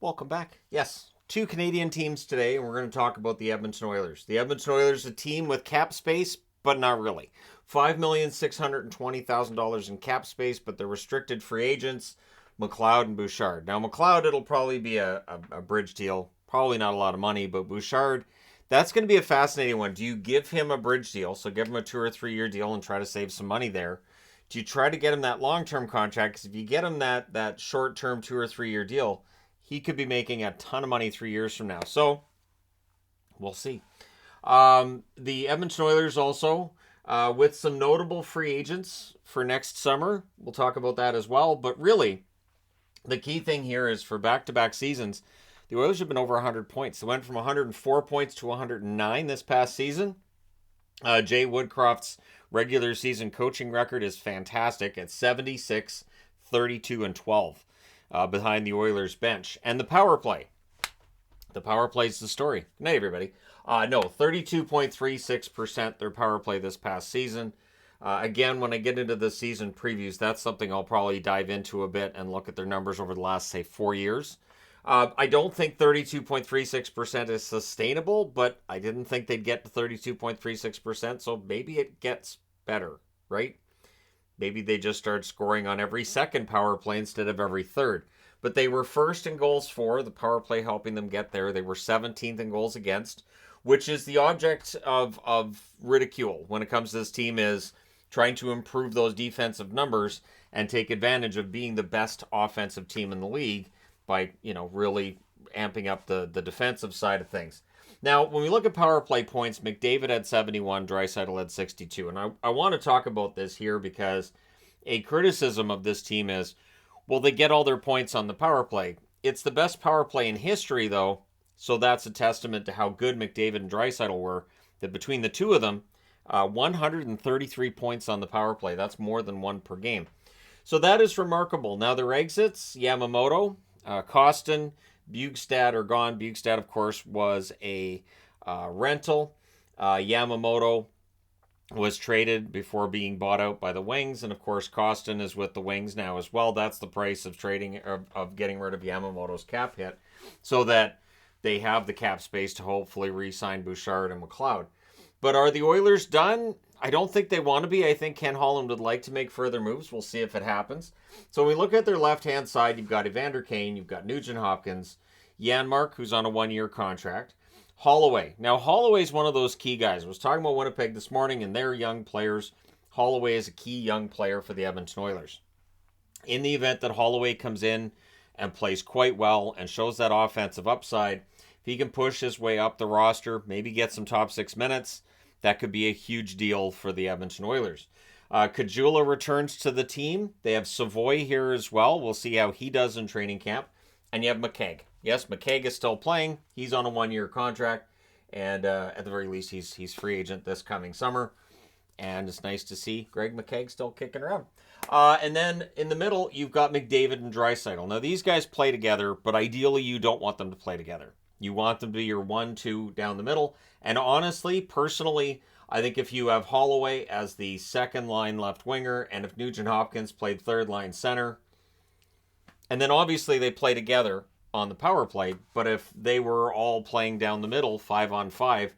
Welcome back. Yes, two Canadian teams today, and we're going to talk about the Edmonton Oilers. The Edmonton Oilers, a team with cap space, but not really. $5,620,000 in cap space, but they're restricted free agents, McLeod and Bouchard. Now, McLeod, it'll probably be a bridge deal. Probably not a lot of money, but Bouchard, that's going to be a fascinating one. Do you give him a bridge deal, so give him a 2 or 3 year deal and try to save some money there? Do you try to get him that long-term contract? Because if you get him that short-term 2 or 3 year deal, he could be making a ton of money 3 years from now. So we'll see. The Edmonton Oilers also with some notable free agents for next summer. We'll talk about that as well. But really, the key thing here is for back-to-back seasons, the Oilers have been over 100 points. They went from 104 points to 109 this past season. Jay Woodcroft's regular season coaching record is fantastic at 76, 32, and 12 behind the Oilers bench. And the power play. The power play is the story. Good night, everybody. 32.36% their power play this past season. Again, when I get into the season previews, that's something I'll probably dive into a bit and look at their numbers over the last, say, 4 years. I don't think 32.36% is sustainable, but I didn't think they'd get to 32.36%, so maybe it gets better, right? Maybe they just start scoring on every second power play instead of every third. But they were first in goals for, the power play helping them get there. They were 17th in goals against, which is the object of ridicule when it comes to this team, is trying to improve those defensive numbers and take advantage of being the best offensive team in the league by, really amping up the defensive side of things. Now, when we look at power play points, McDavid had 71, Draisaitl had 62. And I want to talk about this here because a criticism of this team is, well, they get all their points on the power play. It's the best power play in history, though, so that's a testament to how good McDavid and Draisaitl were, that between the two of them, 133 points on the power play. That's more than one per game. So that is remarkable. Now, their exits, Yamamoto, Kostin, Bjugstad are gone. Bjugstad, of course, was a rental. Yamamoto was traded before being bought out by the Wings, and of course, Kostin is with the Wings now as well. That's the price of trading of getting rid of Yamamoto's cap hit, so that they have the cap space to hopefully re-sign Bouchard and McLeod. But are the Oilers done? I don't think they want to be. I think Ken Holland would like to make further moves. We'll see if it happens. So when we look at their left-hand side, you've got Evander Kane, you've got Nugent Hopkins, Janmark, who's on a 1-year contract, Holloway. Now, Holloway is one of those key guys. I was talking about Winnipeg this morning and their young players. Holloway is a key young player for the Edmonton Oilers. In the event that Holloway comes in and plays quite well and shows that offensive upside, if he can push his way up the roster, maybe get some top 6 minutes, that could be a huge deal for the Edmonton Oilers. Kajula returns to the team. They have Savoy here as well. We'll see how he does in training camp. And you have McKegg. Yes, McKegg is still playing. He's on a 1-year contract. And at the very least, he's free agent this coming summer. And it's nice to see Greg McKegg still kicking around. And then in the middle, you've got McDavid and Draisaitl. Now, these guys play together, but ideally you don't want them to play together. You want them to be your 1-2 down the middle. And honestly, personally, I think if you have Holloway as the second-line left winger, and if Nugent Hopkins played third-line center, and then obviously they play together on the power play, but if they were all playing down the middle, 5-on-5,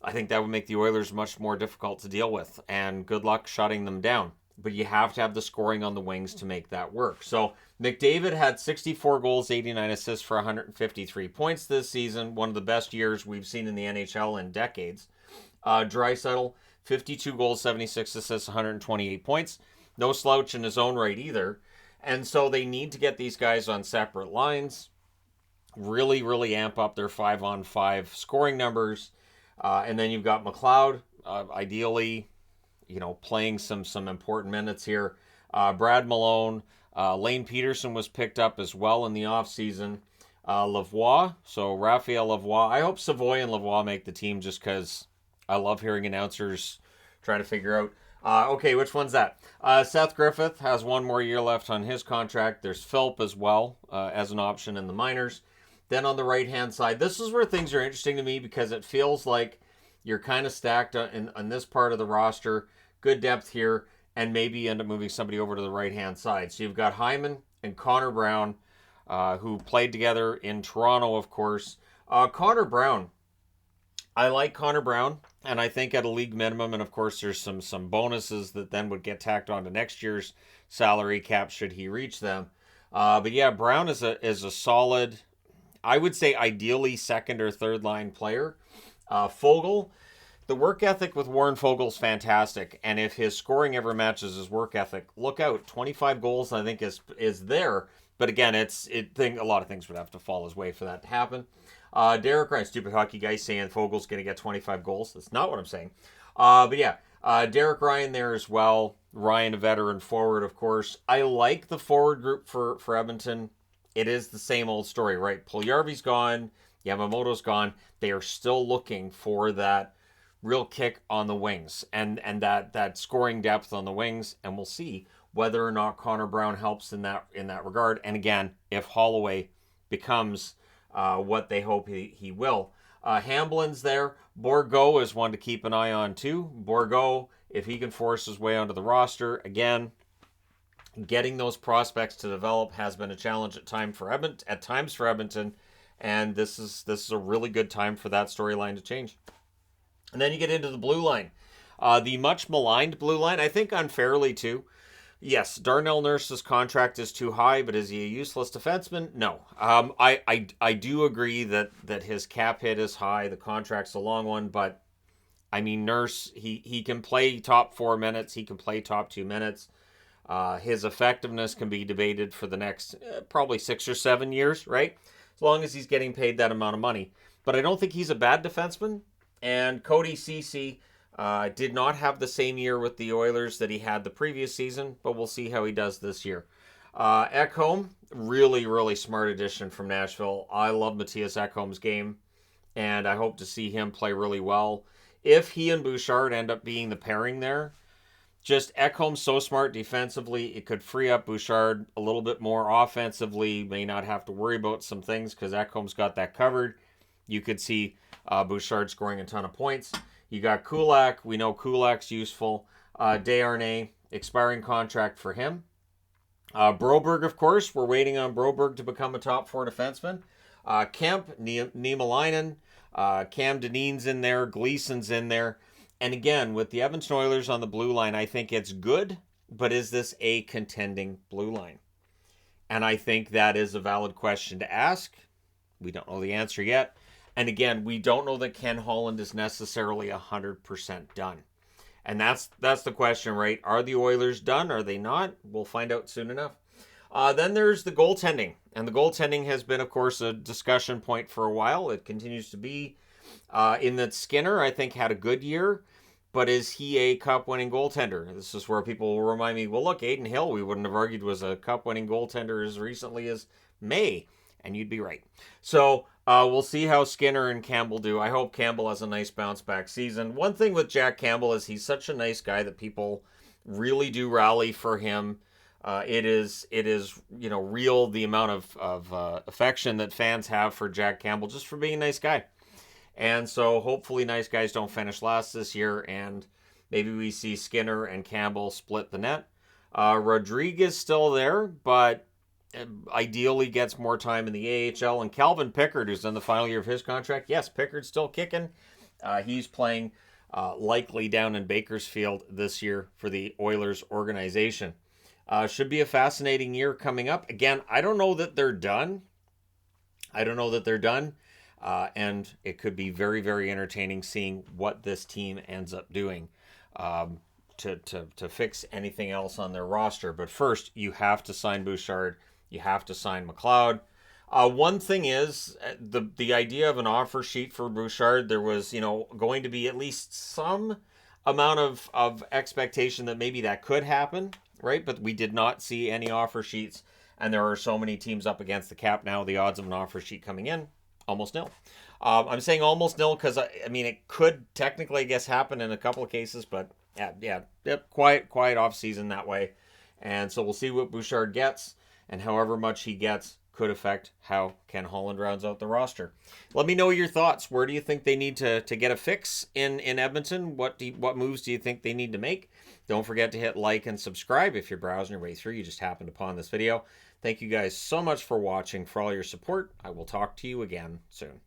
I think that would make the Oilers much more difficult to deal with, and good luck shutting them down. But you have to have the scoring on the wings to make that work. So McDavid had 64 goals, 89 assists for 153 points this season, one of the best years we've seen in the NHL in decades. Draisaitl, 52 goals, 76 assists, 128 points. No slouch in his own right either. And so they need to get these guys on separate lines, really, really amp up their 5-on-5 scoring numbers. And then you've got McLeod, ideally, playing some important minutes here. Brad Malone, Lane Peterson was picked up as well in the offseason. Lavoie, so Raphael Lavoie. I hope Savoy and Lavoie make the team just because I love hearing announcers trying to figure out. Okay, which one's that? Seth Griffith has 1 more year left on his contract. There's Philp as well as an option in the minors. Then on the right-hand side, this is where things are interesting to me because it feels like you're kind of stacked on this part of the roster. Good depth here, and maybe you end up moving somebody over to the right-hand side. So you've got Hyman and Connor Brown who played together in Toronto, of course. Connor Brown. I like Connor Brown, and I think at a league minimum, and of course there's some bonuses that then would get tacked onto next year's salary cap should he reach them. But yeah, Brown is a solid, I would say ideally second or third line player. Fogle, the work ethic with Warren Fogel's fantastic, and if his scoring ever matches his work ethic, look out. 25 goals, I think, is there. But again, a lot of things would have to fall his way for that to happen. Derek Ryan, stupid hockey guy, saying Fogel's going to get 25 goals. That's not what I'm saying. But yeah, Derek Ryan there as well. Ryan, a veteran forward, of course. I like the forward group for Edmonton. It is the same old story, right? Puljujarvi's gone. Yamamoto's gone. They are still looking for that real kick on the wings and that scoring depth on the wings. And we'll see whether or not Connor Brown helps in that regard. And again, if Holloway becomes what they hope he will. Hamblin's there. Bourgault is one to keep an eye on too. Bourgault, if he can force his way onto the roster, again, getting those prospects to develop has been a challenge at times for Edmonton, and this is a really good time for that storyline to change. And then you get into the blue line. The much maligned blue line, I think unfairly too. Yes, Darnell Nurse's contract is too high, but is he a useless defenseman? No. I do agree that his cap hit is high. The contract's a long one, but I mean, Nurse, he can play top 4 minutes. He can play top 2 minutes. His effectiveness can be debated for the next probably 6 or 7 years, right? As long as he's getting paid that amount of money. But I don't think he's a bad defenseman. And Cody Ceci did not have the same year with the Oilers that he had the previous season, but we'll see how he does this year. Ekholm, really, really smart addition from Nashville. I love Matthias Ekholm's game, and I hope to see him play really well. If he and Bouchard end up being the pairing there, just Ekholm's so smart defensively, it could free up Bouchard a little bit more offensively. May not have to worry about some things because Ekholm's got that covered. You could see Bouchard scoring a ton of points. You got Kulak. We know Kulak's useful. Desharnais, expiring contract for him. Broberg, of course. We're waiting on Broberg to become a top 4 defenseman. Kemp, Niemelainen, Cam Dineen's in there. Gleason's in there. And again, with the Edmonton Oilers on the blue line, I think it's good, but is this a contending blue line? And I think that is a valid question to ask. We don't know the answer yet. And again, we don't know that Ken Holland is necessarily 100% done. And that's the question, right? Are the Oilers done? Are they not? We'll find out soon enough. Then there's the goaltending. And the goaltending has been, of course, a discussion point for a while. It continues to be. In that Skinner, I think, had a good year. But is he a cup-winning goaltender? This is where people will remind me, well, look, Adin Hill, we wouldn't have argued was a cup-winning goaltender as recently as May. And you'd be right. So we'll see how Skinner and Campbell do. I hope Campbell has a nice bounce-back season. One thing with Jack Campbell is he's such a nice guy that people really do rally for him. It is real, the amount of affection that fans have for Jack Campbell just for being a nice guy. And so hopefully nice guys don't finish last this year, and maybe we see Skinner and Campbell split the net. Rodriguez still there, but ideally gets more time in the AHL. And Calvin Pickard, who's in the final year of his contract. Yes, Pickard's still kicking. He's playing likely down in Bakersfield this year for the Oilers organization. Should be a fascinating year coming up. Again, I don't know that they're done. And it could be very, very entertaining seeing what this team ends up doing to fix anything else on their roster. But first, you have to sign Bouchard. You have to sign McLeod. One thing is the idea of an offer sheet for Bouchard. There was, going to be at least some amount of expectation that maybe that could happen, right? But we did not see any offer sheets, and there are so many teams up against the cap now. The odds of an offer sheet coming in, almost nil. I'm saying almost nil because it could technically, I guess, happen in a couple of cases, but quiet off season that way. And so we'll see what Bouchard gets, and however much he gets could affect how Ken Holland rounds out the roster. Let me know your thoughts. Where do you think they need to get a fix in Edmonton? What moves do you think they need to make? Don't forget to hit like and subscribe if you're browsing your way through. You just happened upon this video. Thank you guys so much for watching, for all your support. I will talk to you again soon.